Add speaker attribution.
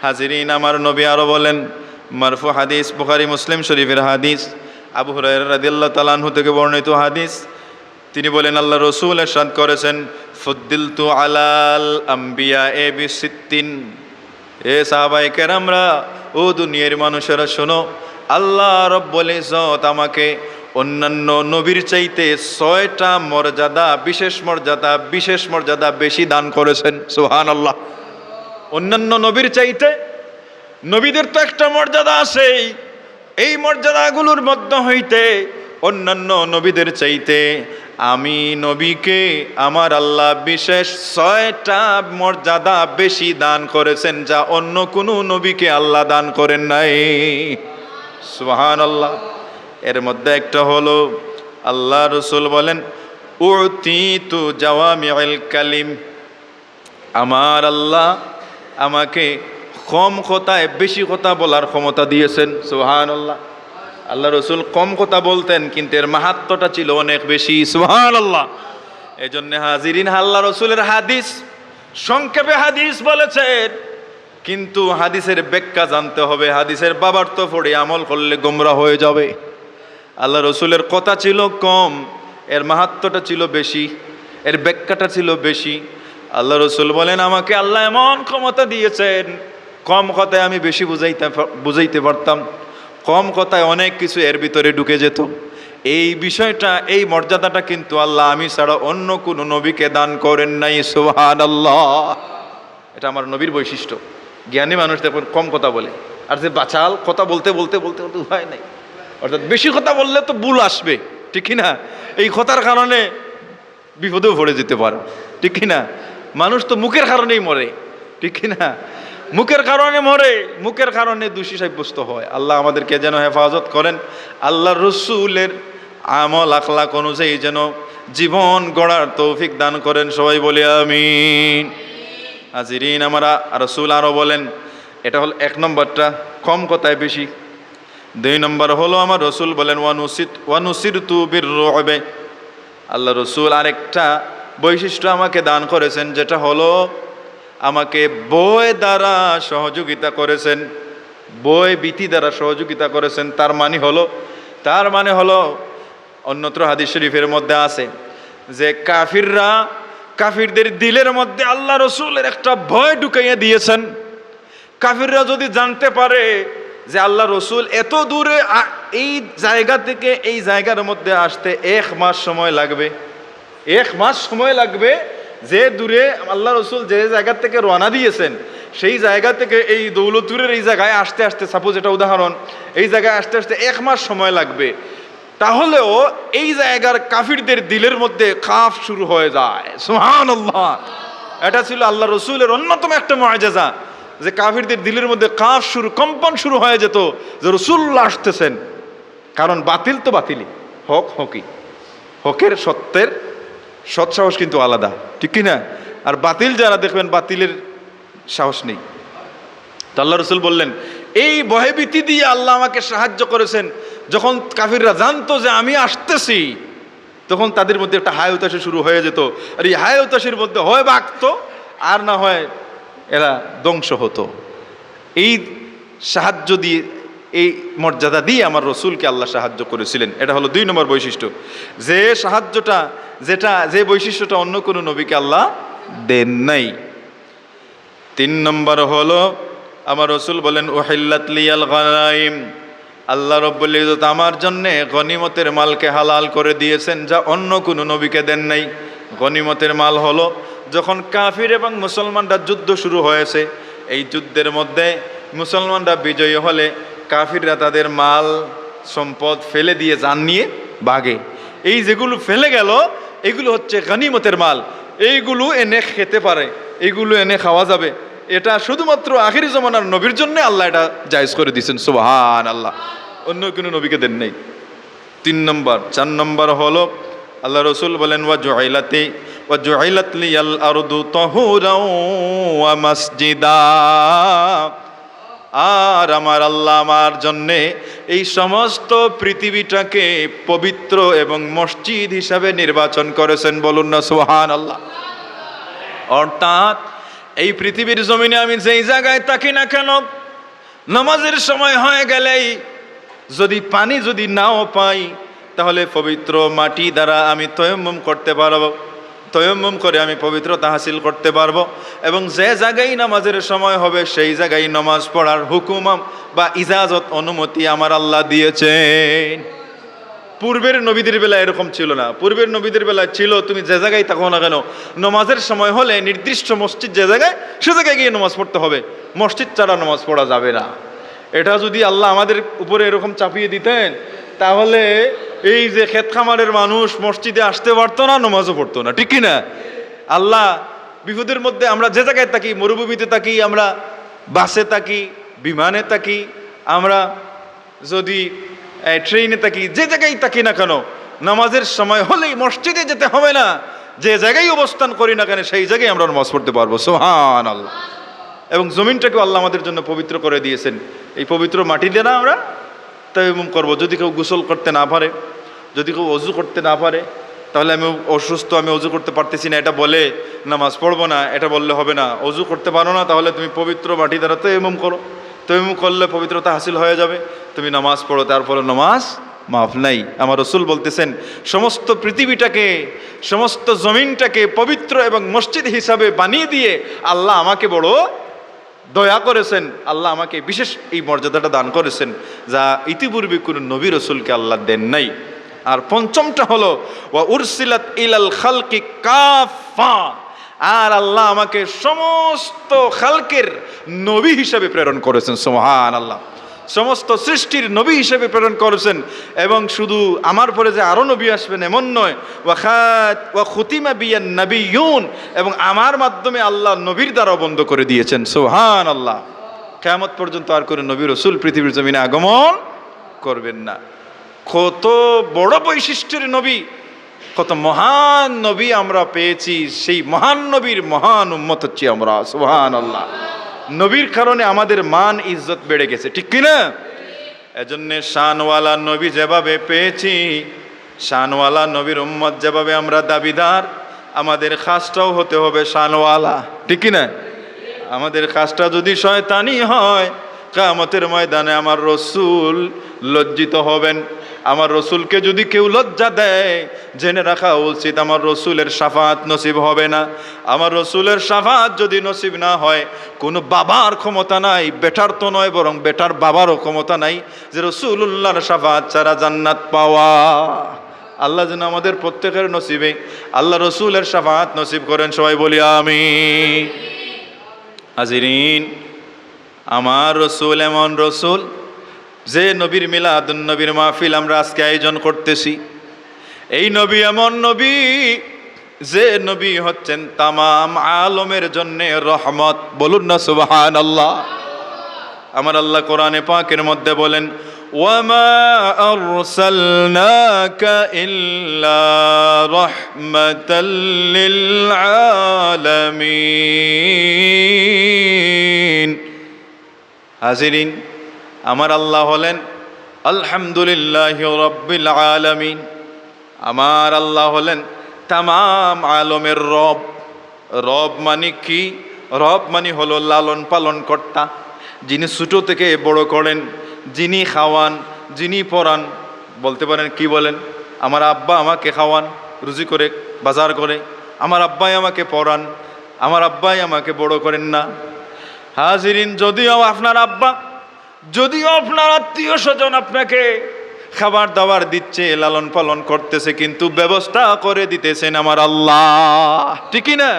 Speaker 1: হাজিরিন, আমার নবী আরো বলেন, মারফু হাদিস, বুখারী মুসলিম শরীফের হাদিস, আবু হুরায়রা রাদিয়াল্লাহু তাআলা আনহু থেকে বর্ণিত হাদিস। তিনি বলেন, আল্লাহ রসুল ইরশাদ করেছেন, ফুদ্দিলতু আলাল আম্বিয়া এ বিসিত্তিন। এ সাহাবায়ে কেরামরা, ও দুনিয়ার মানুষেরা শোনো, আল্লাহ রব্বুল ইজ্জত আমাকে অন্যান্য নবীর চাইতে 6টা মর্যাদা, বিশেষ মর্যাদা বেশি দান করেছেন। সুবহানাল্লাহ। অন্যান্য নবীর চাইতে, নবীদের তো একটা মর্যাদা আছেই, এই মর্যাদাগুলোর মধ্য হইতে অন্যান্য নবীদের চাইতে আমি নবীকে আমার আল্লাহ বিশেষ 6টা মর্যাদা বেশি দান করেছেন, যা অন্য কোনো নবীকে আল্লাহ দান করেন নাই। সুবহানাল্লাহ। এর মধ্যে একটা হলো, আল্লাহ রসুল বলেন, উতিতু জাওয়ামিউল কালিম। আমার আল্লাহ আমাকে কম কথায় বেশি কথা বলার ক্ষমতা দিয়েছেন। সুবহানাল্লাহ। আল্লাহ রসুল কম কথা বলতেন, কিন্তু এর মাহাত্ম্যটা ছিল অনেক বেশি। সুবহানাল্লাহ। এই জন্য হাজিরিন, আল্লাহ রসুলের হাদিস সংক্ষেপে হাদিস বলেছেন, কিন্তু হাদিসের ব্যাখ্যা জানতে হবে। হাদিসের বাবার্থ পড়ে আমল করলে গোমরা হয়ে যাবে। আল্লাহ রসুলের কথা ছিল কম, এর মাহাত্ম্যটা ছিল বেশি, এর ব্যাখ্যাটা ছিল বেশি। আল্লাহ রসুল বলেন, আমাকে আল্লাহ এমন ক্ষমতা দিয়েছেন, কম কথায় আমি বেশি বুঝাইতে পারতাম, কম কথায় অনেক কিছু এর ভিতরে ঢুকে যেত। এই বিষয়টা, এই মর্যাদাটা কিন্তু আল্লাহ আমি ছাড়া অন্য কোনো নবীকে দান করেন নাই। সুবহানাল্লাহ। এটা আমার নবীর বৈশিষ্ট্য। জ্ঞানী মানুষ দেখুন কম কথা বলে, আর যে বাচাল কথা বলতে বলতে বলতে বলতে উপায় নাই, অর্থাৎ বেশি কথা বললে তো ভুল আসবে, ঠিক কিনা? এই কথার কারণে বিপদেও পড়ে যেতে পারে, ঠিক কিনা? মানুষ তো মুখের কারণেই মরে, ঠিক কিনা? মুখের কারণে মরে, মুখের কারণে দোষী সাব্যস্ত হয়। আল্লাহ আমাদেরকে যেন হেফাজত করেন, আল্লাহ রসুলের আমল আখলাক অনুযায়ী যেন জীবন গড়ার তৌফিক দান করেন। সবাই বলি আমিন। হাজিরিন, আমরা রসুল আরো বলেন, এটা হল 1 নম্বরটা, কম কথায় বেশি। 2 নম্বর হলো, আমার রসুল বলেন, ওয়ানুসিরতু বিররুবে। আল্লাহ রসুল আরেকটা বৈশিষ্ট্য আমাকে দান করেছেন, যেটা হলো আমাকে বয় দ্বারা সহযোগিতা করেছেন, বয় ভীতি দ্বারা সহযোগিতা করেছেন। তার মানে হলো অন্যত্র হাদিস শরীফের মধ্যে আছে যে কাফিরদের দিলের মধ্যে আল্লাহ রসুলের একটা ভয় ঢুকাইয়া দিয়েছেন। কাফিররা যদি জানতে পারে যে আল্লাহ রসুল এত দূরে, এই জায়গা থেকে এই জায়গার মধ্যে আসতে 1 মাস সময় লাগবে, 1 মাস সময় লাগবে, যে দূরে আল্লাহ রসুল যে জায়গা থেকে রওনা দিয়েছেন, সেই জায়গা থেকে এই দৌলতপুরের এই জায়গায় আসতে আসতে, সাপোজ এটা উদাহরণ, এই জায়গায় আসতে আসতে 1 মাস সময় লাগবে, তাহলেও এই জায়গার কাফিরদের দিলের মধ্যে কাফ শুরু হয়ে যায়। সুবহানাল্লাহ। এটা ছিল আল্লাহ রসুলের অন্যতম একটা মুআজিজা, যে কাফিরদের দিলের মধ্যে কাফ কম্পন শুরু হয়ে যেত যে রসুল্লাহ আসতেছেন। কারণ বাতিল তো বাতিলই, হক হকই, হকের সত্যের সৎসাহস কিন্তু আলাদা, ঠিক কিনা? আর বাতিল যারা দেখবেন, বাতিলের সাহস নেই। তো আল্লাহ রসুল বললেন, এই ভয়ভীতি দিয়ে আল্লাহ আমাকে সাহায্য করেছেন। যখন কাফিররা জানতো যে আমি আসতেছি, তখন তাদের মধ্যে একটা হায় উতাসে শুরু হয়ে যেত। আর এই হায় উতাসের মধ্যে হয় ভাগতো, আর না হয় এরা ধ্বংস হতো। এই সাহায্য দিয়ে, এই মর্যাদা দিয়ে আমার রসুলকে আল্লাহ সাহায্য করেছিলেন। এটা হলো 2 নম্বর বৈশিষ্ট্য, যে সাহায্যটা, যে বৈশিষ্ট্যটা অন্য কোনো নবীকে আল্লাহ দেন নাই। 3 নম্বর হলো, আমার রসুল বলেন, উহিল্লাত লিয়াল গানাইম। আল্লাহ রব্বুল ইজ্জত আমার জন্যে গনিমতের মালকে হালাল করে দিয়েছেন, যা অন্য কোনো নবীকে দেন নাই। গনিমতের মাল হলো, যখন কাফির এবং মুসলমানরা যুদ্ধ শুরু হয়েছে, এই যুদ্ধের মধ্যে মুসলমানরা বিজয়ী হলে কাফিররা তাদের মাল সম্পদ ফেলে দিয়ে জান নিয়ে ভাগে। এই যেগুলো ফেলে গেল, এগুলো হচ্ছে গনিমতের মাল। এইগুলো এনে খেতে পারে, এইগুলো এনে খাওয়া যাবে। এটা শুধুমাত্র আখিরি জামানার নবীর জন্য আল্লাহ এটা জায়েজ করে দিয়েছেন। সুবহানাল্লাহ। অন্য কোনো নবীকে দেন নাই। 3 নম্বর। 4 নম্বর হলো, আল্লাহ রসুল বলেন, ওয়াজুইলাত লিয়াল আরদু তাহুরাও ওয়া মাসজিদা। আর আমার আল্লাহ আমার জন্যে এই সমস্ত পৃথিবীটাকে পবিত্র এবং মসজিদ হিসাবে নির্বাচন করেছেন। বলুন না সুবহানাল্লাহ। অর্থাৎ এই পৃথিবীর জমিনে আমি যেই জায়গায় থাকি না কেন, নামাজের সময় হয়ে গেলেই যদি পানি যদি নাও পাই, তাহলে পবিত্র মাটি দ্বারা আমি তয়াম্মুম করতে পারবো, তয়াম্মুম করে আমি পবিত্রতা হাসিল করতে পারবো। এবং যে জায়গায় নামাজের সময় হবে সেই জায়গায় নামাজ পড়ার হুকুম বা ইজাজত অনুমতি আমার আল্লাহ দিয়েছেন। পূর্বের নবীদের বেলায় এরকম ছিল না। পূর্বের নবীদের বেলায় ছিল তুমি যে জায়গায় থাকো না কেন, নামাজের সময় হলে নির্দিষ্ট মসজিদ যে জায়গায়, সে জায়গায় গিয়ে নামাজ পড়তে হবে, মসজিদ ছাড়া নামাজ পড়া যাবে না। এটা যদি আল্লাহ আমাদের উপরে এরকম চাপিয়ে দিতেন, তাহলে এই যে ক্ষেত খামারের মানুষ মসজিদে আসতে পারতো না, নামাজও পড়তো না, ঠিক কিনা? আল্লাহ বিপদের মধ্যে, আমরা যে জায়গায় থাকি, মরুভূমিতে থাকি, আমরা বাসে থাকি, বিমানে থাকি, আমরা যদি ট্রেনে থাকি, যে জায়গায় থাকি না কেন, নামাজের সময় হলেই মসজিদে যেতে হবে না। যে জায়গায় অবস্থান করি না কেন সেই জায়গায় আমরা নামাজ পড়তে পারবো। সুবহানাল্লাহ। এবং জমিনটাকে আল্লাহ আমাদের জন্য পবিত্র করে দিয়েছেন। এই পবিত্র মাটি দিয়ে না আমরা তায়াম্মুম করবো। যদি কেউ গোসল করতে না পারে, যদি কেউ অজু করতে না পারে, তাহলে আমি অসুস্থ, আমি অজু করতে পারতেছি না, এটা বলে নামাজ পড়বো না, এটা বললে হবে না। অজু করতে পারো না, তাহলে তুমি পবিত্র মাটি দ্বারা তায়াম্মুম করো, তায়াম্মুম করলে পবিত্রতা হাসিল হয়ে যাবে, তুমি নামাজ পড়ো, তারপরে নামাজ মাফ নাই। আমার রাসূল বলতেছেন, সমস্ত পৃথিবীটাকে, সমস্ত জমিনটাকে পবিত্র এবং মসজিদ হিসাবে বানিয়ে দিয়ে আল্লাহ আমাকে বড় দয়া করেছেন, আল্লাহ আমাকে বিশেষ এই মর্যাদাটা দান করেছেন, যা ইতিপূর্বে কোনো নবী রাসূলকে আল্লাহ দেন নাই। আর পঞ্চমটা হলো ওয়া উরসিলাত ইলাল খালকি কাফা, আর আল্লাহ আমাকে সমস্ত খালকের নবী হিসাবে প্রেরণ করেছেন। সুবহানাল্লাহ। সমস্ত সৃষ্টির নবী হিসেবে প্রেরণ করেছেন। এবং শুধু আমার পরে যে আরো নবী আসবেন এমন নয়, ওয়া খুতিমা বিয়ান নাবিয়্যুন, এবং আমার মাধ্যমে আল্লাহ নবীর দ্বারা বন্ধ করে দিয়েছেন। সুবহানাল্লাহ। কিয়ামত পর্যন্ত আর কোনো নবী রাসূল পৃথিবীর জমিনে আগমন করবেন না। কত বড় বৈশিষ্ট্যের নবী, কত মহান নবী আমরা পেয়েছি। সেই মহান নবীর মহান উম্মত হচ্ছি আমরা। সুবহানাল্লাহ। নবীর কারণে আমাদের মান ইজ্জত বেড়ে গেছে, ঠিক কিনা? এজন্য শানওয়ালা নবী যেভাবে পেয়েছি, শানওয়ালা নবীর উম্মত যেভাবে আমরা দাবিদার, আমাদের খাসটাও হতে হবে শানওয়ালা, ঠিক কিনা? আমাদের খাসটা যদি শয়তানি হয়, কিয়ামতের ময়দানে আমার রাসূল লজ্জিত হবেন। আমার রাসূলকে যদি কেউ লজ্জা দেয়, জেনে রাখা উচিত আমার রাসূলের শাফাত নসিব হবে না। আমার রাসূলের শাফাত যদি নসিব না হয়, কোনো বাবার ক্ষমতা নাই, বেটার তো নয়, বরং বেটার বাবারও ক্ষমতা নাই যে রাসূলুল্লাহর শাফাত ছাড়া জান্নাত পাওয়া। আল্লাহ যেন আমাদের প্রত্যেকের নসিবে আল্লাহ রাসূলের শাফাত নসিব করেন। সবাই বলি আমিন। হাজিরিন, আমার রাসূল এমন রাসূল, যে নবীর মিলাদুন নবীর মাহফিল আমরা আজকে আয়োজন করতেছি, এই নবী এমন নবী, যে নবী হচ্ছেন তামাম আলমের জন্য রহমত। বলুন না সুবহানাল্লাহ। আমার আল্লাহ কোরআনে পাকের মধ্যে বলেন, ওয়ামা আরসালনাকা ইল্লা রাহমাতাল লিল আলামিন। হাজিরিন, আমার আল্লাহ হলেন আলহামদুলিল্লাহি রাব্বিল আলামিন। আমার আল্লাহ হলেন তামাম আলমের রব। রব মানে কি? রব মানে হলো লালন পালন কর্তা, যিনি ছোট থেকে বড় করেন, যিনি খাওয়ান, যিনি পরান। বলতে পারেন কি বলেন? আমার আব্বা আমাকে খাওয়ান, রুজি করে বাজার করে, আমার আব্বাই আমাকে পরান, আমার আব্বাই আমাকে বড় করেন না। হাজিরিন, যদিও আপনার আব্বা, যদিও আপনার আত্মীয় স্বজন আপনাকে খাবার দাবার দিচ্ছে, লালন পালন করতেছে, কিন্তু ব্যবস্থা করে দিতেছেন আমার আল্লাহ, ঠিক না?